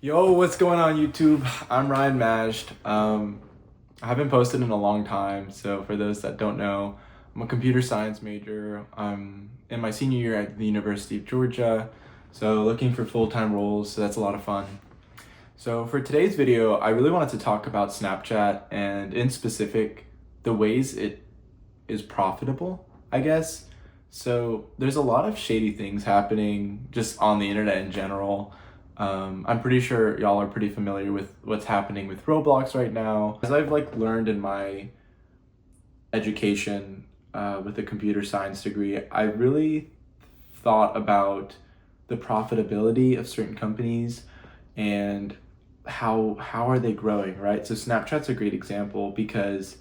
Yo, what's going on YouTube? I'm Ryan Majd. I haven't posted in a long time, so for those that don't know, I'm a computer science major. I'm in my senior year at the University of Georgia, so looking for full-time roles, so that's a lot of fun. So for today's video, I really wanted to talk about Snapchat and in specific, the ways it is profitable, I guess. So there's a lot of shady things happening just on the internet in general. I'm pretty sure y'all are pretty familiar with what's happening with Roblox right now. As I've learned in my education with a computer science degree, I really thought about the profitability of certain companies and how are they growing, right? So Snapchat's a great example because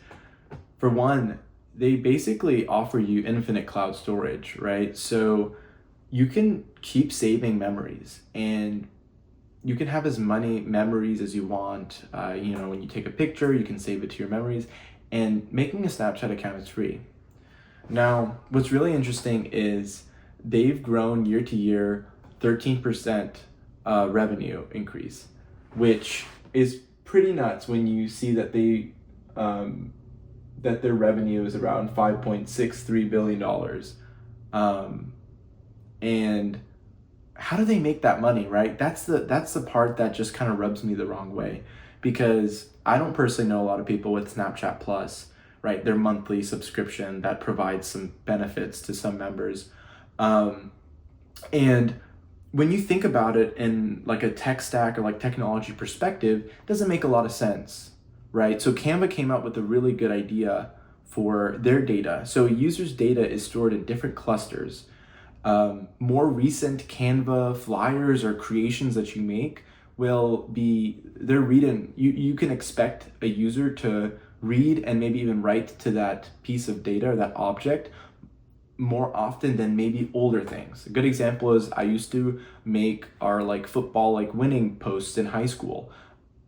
for one, they basically offer you infinite cloud storage, right? So you can keep saving memories and you can have as many memories as you want. When you take a picture, you can save it to your memories, and making a Snapchat account is free. Now, what's really interesting is they've grown year to year 13% revenue increase, which is pretty nuts when you see that that their revenue is around $5.63 billion. And how do they make that money, right? That's the part that just kind of rubs me the wrong way, because I don't personally know a lot of people with Snapchat Plus, right? Their monthly subscription that provides some benefits to some members. And when you think about it in like a tech stack or like technology perspective, it doesn't make a lot of sense, right? So Canva came out with a really good idea for their data. So a user's data is stored in different clusters. More recent Canva flyers or creations that you make will be, they're reading, you can expect a user to read and maybe even write to that piece of data or that object more often than maybe older things. A good example is I used to make our football winning posts in high school,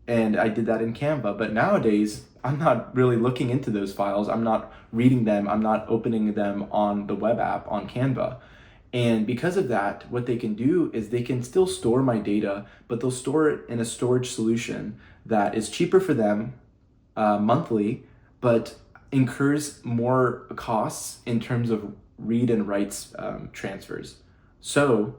and I did that in Canva. But nowadays, I'm not really looking into those files. I'm not reading them. I'm not opening them on the web app on Canva. And because of that, what they can do is they can still store my data, but they'll store it in a storage solution that is cheaper for them monthly, but incurs more costs in terms of read and writes transfers. So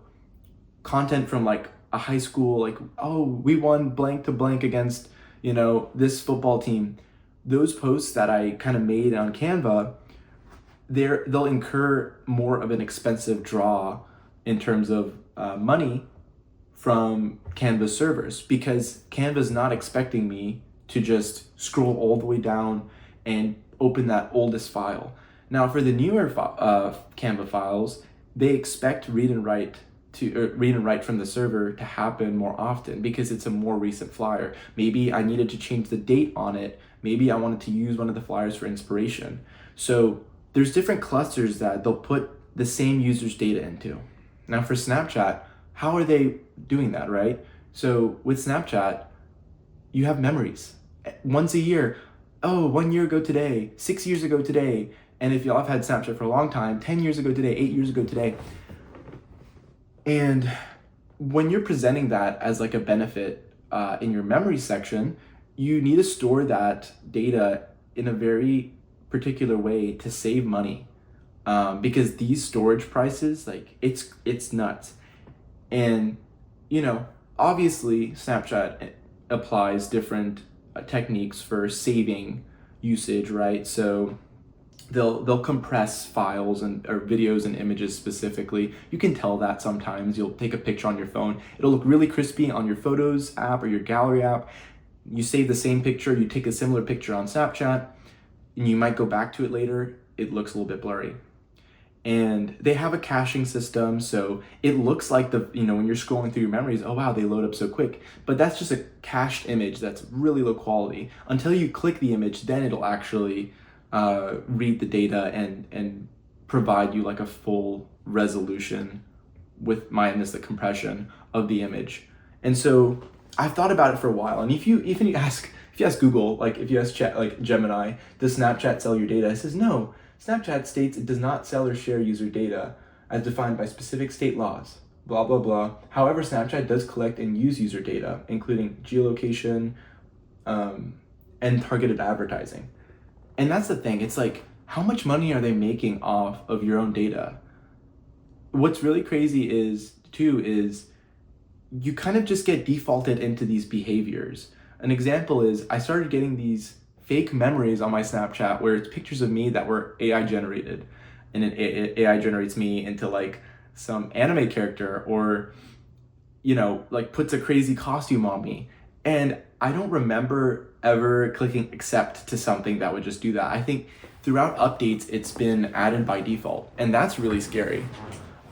content from a high school, oh, we won blank to blank against, this football team. Those posts that I kind of made on Canva, they'll incur more of an expensive draw in terms of money from Canva's servers, because Canva's not expecting me to just scroll all the way down and open that oldest file. Now, for the newer Canva files, they expect read and write from the server to happen more often because it's a more recent flyer. Maybe I needed to change the date on it. Maybe I wanted to use one of the flyers for inspiration. So there's different clusters that they'll put the same user's data into. Now for Snapchat, how are they doing that, right? So with Snapchat, you have memories. Once a year, oh, 1 year ago today, 6 years ago today, and if y'all have had Snapchat for a long time, 10 years ago today, 8 years ago today. And when you're presenting that as a benefit in your memory section, you need to store that data in a very particular way to save money, because these storage prices, it's nuts. And obviously Snapchat applies different techniques for saving usage, right? So they'll compress files or videos and images specifically. You can tell that sometimes. You'll take a picture on your phone, it'll look really crispy on your Photos app or your Gallery app. You save the same picture, you take a similar picture on Snapchat, and you might go back to it later, it looks a little bit blurry. And they have a caching system, so it looks like when you're scrolling through your memories, oh wow, they load up so quick. But that's just a cached image that's really low quality. Until you click the image, then it'll actually read the data and provide you a full resolution with minus the compression of the image. And so I've thought about it for a while. And if you ask Google, if you ask Chat, Gemini, does Snapchat sell your data? It says no. Snapchat states it does not sell or share user data as defined by specific state laws. blah, blah, blah. However, Snapchat does collect and use user data, including geolocation, um, and targeted advertising. And that's the thing. It's like, how much money are they making off of your own data? What's really crazy is you kind of just get defaulted into these behaviors. An example is I started getting these fake memories on my Snapchat where it's pictures of me that were AI generated, and then AI generates me into like some anime character, or like puts a crazy costume on me. And I don't remember ever clicking accept to something that would just do that. I think throughout updates, it's been added by default. And that's really scary.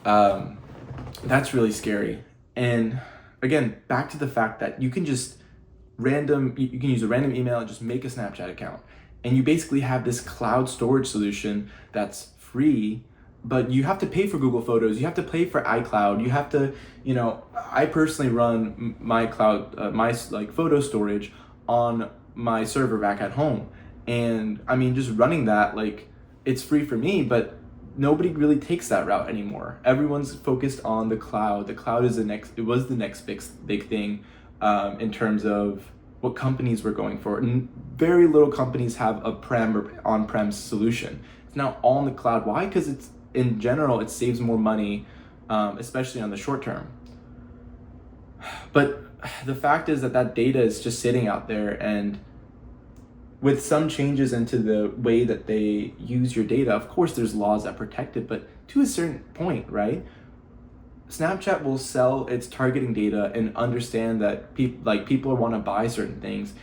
Um, that's really scary. And again, back to the fact that you can just you can use a random email and just make a Snapchat account. And you basically have this cloud storage solution that's free, but you have to pay for Google Photos, you have to pay for iCloud, you have to, I personally run my cloud, my like photo storage on my server back at home. And I mean, just running that, like, it's free for me, but nobody really takes that route anymore. Everyone's focused on the cloud. The cloud is it was the next big thing, in terms of what companies were going for. And very little companies have a prem or on-prem solution. It's now all in the cloud. Why? Because in general, it saves more money, especially on the short term. But the fact is that data is just sitting out there, and with some changes into the way that they use your data, of course there's laws that protect it, but to a certain point, right? Snapchat will sell its targeting data and understand that people want to buy certain things.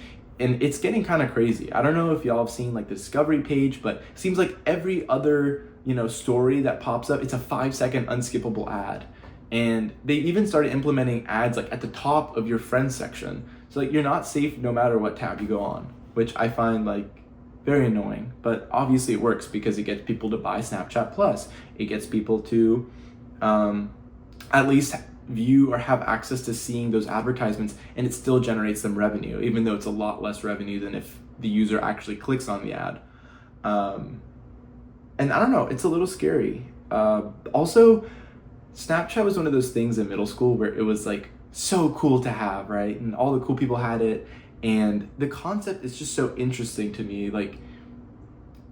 And it's getting kind of crazy. I don't know if y'all have seen like the discovery page, but it seems like every other, story that pops up, it's a 5-second unskippable ad. And they even started implementing ads like at the top of your friends section. So like you're not safe no matter what tab you go on, which I find like very annoying. But obviously it works because it gets people to buy Snapchat Plus. It gets people to at least view or have access to seeing those advertisements, and it still generates them revenue, even though it's a lot less revenue than if the user actually clicks on the ad. And I don't know, it's a little scary. Also, Snapchat was one of those things in middle school where it was like so cool to have, right? And all the cool people had it, and the concept is just so interesting to me. Like,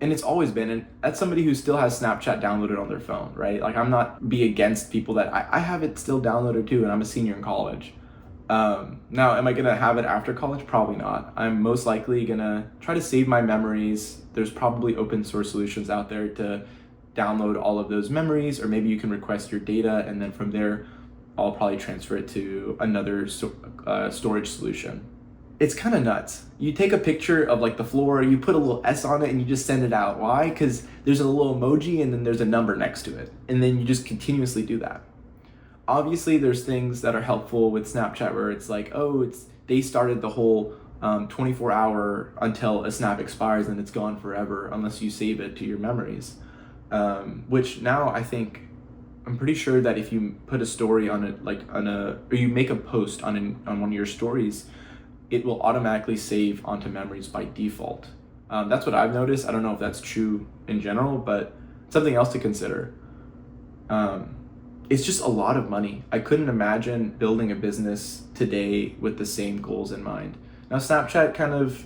and it's always been, and that's somebody who still has Snapchat downloaded on their phone, right? Like, I'm not be against people that I have it still downloaded too, and I'm a senior in college. Now, am I gonna have it after college? Probably not. I'm most likely gonna try to save my memories. There's probably open source solutions out there to download all of those memories, or maybe you can request your data, and then from there, I'll probably transfer it to another storage solution. It's kind of nuts. You take a picture of like the floor, you put a little S on it, and you just send it out. Why? Because there's a little emoji and then there's a number next to it. And then you just continuously do that. Obviously, there's things that are helpful with Snapchat where it's like, oh, they started the whole 24-hour until a snap expires and it's gone forever unless you save it to your memories. Which now I'm pretty sure that if you put a story on it, or you make a post on one of your stories, it will automatically save onto memories by default. That's what I've noticed. I don't know if that's true in general, but something else to consider. It's just a lot of money. I couldn't imagine building a business today with the same goals in mind. Now, Snapchat kind of,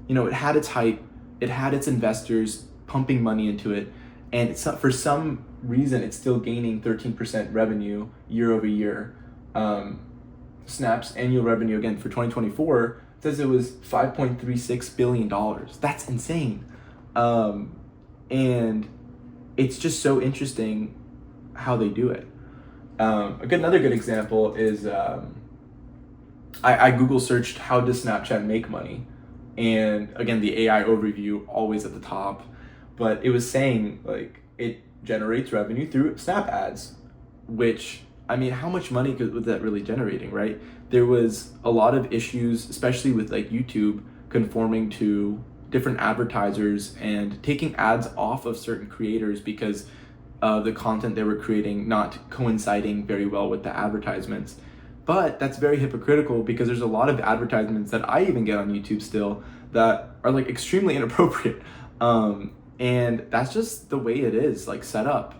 it had its hype, it had its investors pumping money into it, and for some reason, it's still gaining 13% revenue year over year. Snap's annual revenue, again, for 2024 says it was $5.36 billion. That's insane. And it's just so interesting how they do it. Another good example is I Google searched how does Snapchat make money, and again the AI overview always at the top, but it was saying like it generates revenue through Snap ads, which, I mean, how much money was that really generating, right? There was a lot of issues, especially with like YouTube conforming to different advertisers and taking ads off of certain creators because of the content they were creating not coinciding very well with the advertisements. But that's very hypocritical because there's a lot of advertisements that I even get on YouTube still that are like extremely inappropriate. And that's just the way it is like set up.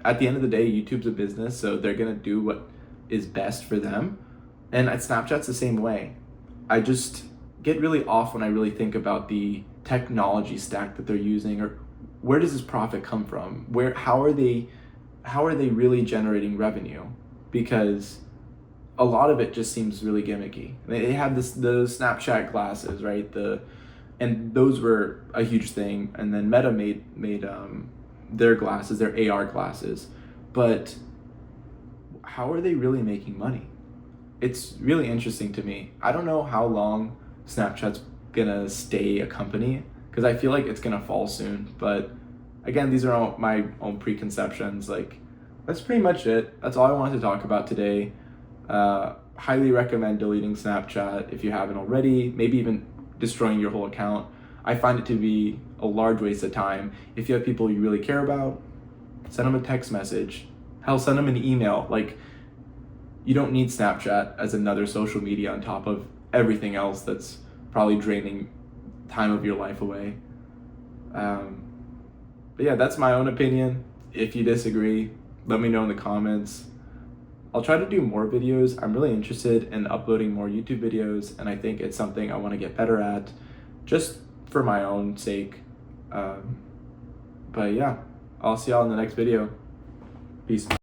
at the end of the day, YouTube's a business, so they're gonna do what is best for them. And at Snapchat's the same way. I just get really off when I really think about the technology stack that they're using, or where does this profit come from? How are they really generating revenue? Because a lot of it just seems really gimmicky. They have the Snapchat glasses, right? And those were a huge thing. And then Meta made their glasses, their AR glasses. But how are they really making money? It's really interesting to me. I don't know how long Snapchat's gonna stay a company, because I feel like it's gonna fall soon. But again, these are all my own preconceptions. Like, that's pretty much it. That's all I wanted to talk about today. Highly recommend deleting Snapchat if you haven't already, maybe even destroying your whole account. I find it to be a large waste of time. If you have people you really care about, send them a text message. Hell, send them an email. Like, you don't need Snapchat as another social media on top of everything else that's probably draining time of your life away. But yeah, that's my own opinion. If you disagree, let me know in the comments. I'll try to do more videos. I'm really interested in uploading more YouTube videos, and I think it's something I want to get better at, just for my own sake. But yeah, I'll see y'all in the next video. Peace.